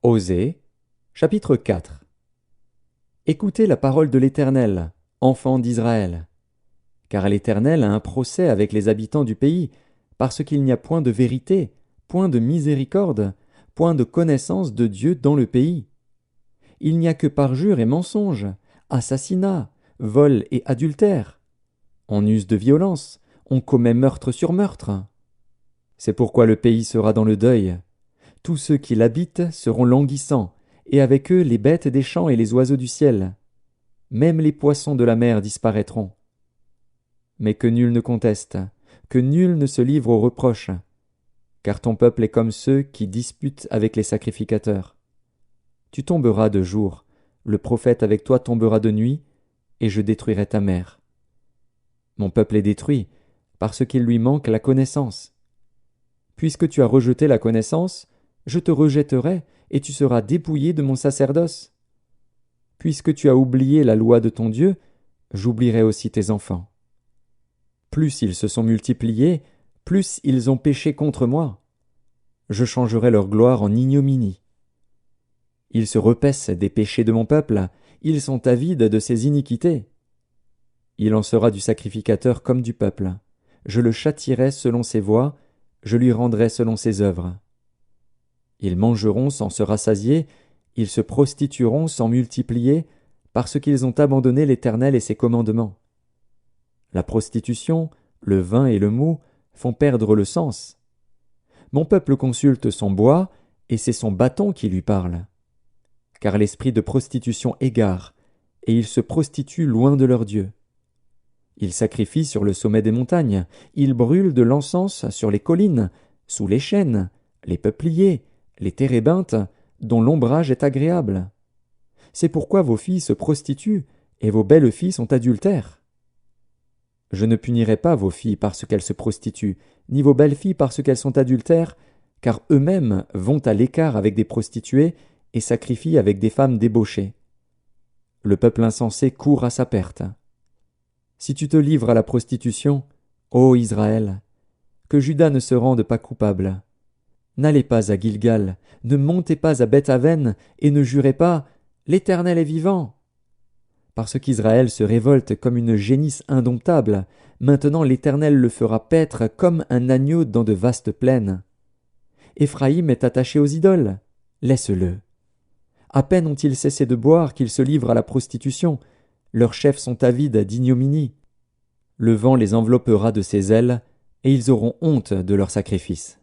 Osée, chapitre 4. Écoutez la parole de l'Éternel, enfants d'Israël. Car l'Éternel a un procès avec les habitants du pays, parce qu'il n'y a point de vérité, point de miséricorde, point de connaissance de Dieu dans le pays. Il n'y a que parjure et mensonge, assassinat, vol et adultère. On use de violence, on commet meurtre sur meurtre. C'est pourquoi le pays sera dans le deuil. Tous ceux qui l'habitent seront languissants, et avec eux les bêtes des champs et les oiseaux du ciel. Même les poissons de la mer disparaîtront. Mais que nul ne conteste, que nul ne se livre aux reproches, car ton peuple est comme ceux qui disputent avec les sacrificateurs. Tu tomberas de jour, le prophète avec toi tombera de nuit, et je détruirai ta mère. Mon peuple est détruit, parce qu'il lui manque la connaissance. Puisque tu as rejeté la connaissance, je te rejetterai, et tu seras dépouillé de mon sacerdoce. Puisque tu as oublié la loi de ton Dieu, j'oublierai aussi tes enfants. Plus ils se sont multipliés, plus ils ont péché contre moi. Je changerai leur gloire en ignominie. Ils se repaissent des péchés de mon peuple, ils sont avides de ses iniquités. Il en sera du sacrificateur comme du peuple. Je le châtierai selon ses voies, je lui rendrai selon ses œuvres. Ils mangeront sans se rassasier, ils se prostitueront sans multiplier, parce qu'ils ont abandonné l'Éternel et ses commandements. La prostitution, le vin et le mou font perdre le sens. Mon peuple consulte son bois, et c'est son bâton qui lui parle. Car l'esprit de prostitution égare, et ils se prostituent loin de leur Dieu. Ils sacrifient sur le sommet des montagnes, ils brûlent de l'encens sur les collines, sous les chênes, les peupliers, les térébinthes, dont l'ombrage est agréable. C'est pourquoi vos filles se prostituent, et vos belles filles sont adultères. Je ne punirai pas vos filles parce qu'elles se prostituent, ni vos belles filles parce qu'elles sont adultères, car eux-mêmes vont à l'écart avec des prostituées et sacrifient avec des femmes débauchées. Le peuple insensé court à sa perte. Si tu te livres à la prostitution, ô Israël, que Juda ne se rende pas coupable. N'allez pas à Gilgal, ne montez pas à Beth-Aven, et ne jurez pas « L'Éternel est vivant !» Parce qu'Israël se révolte comme une génisse indomptable, maintenant l'Éternel le fera paître comme un agneau dans de vastes plaines. Éphraïm est attaché aux idoles, laisse-le. À peine ont-ils cessé de boire qu'ils se livrent à la prostitution, leurs chefs sont avides d'ignominie. Le vent les enveloppera de ses ailes, et ils auront honte de leurs sacrifices.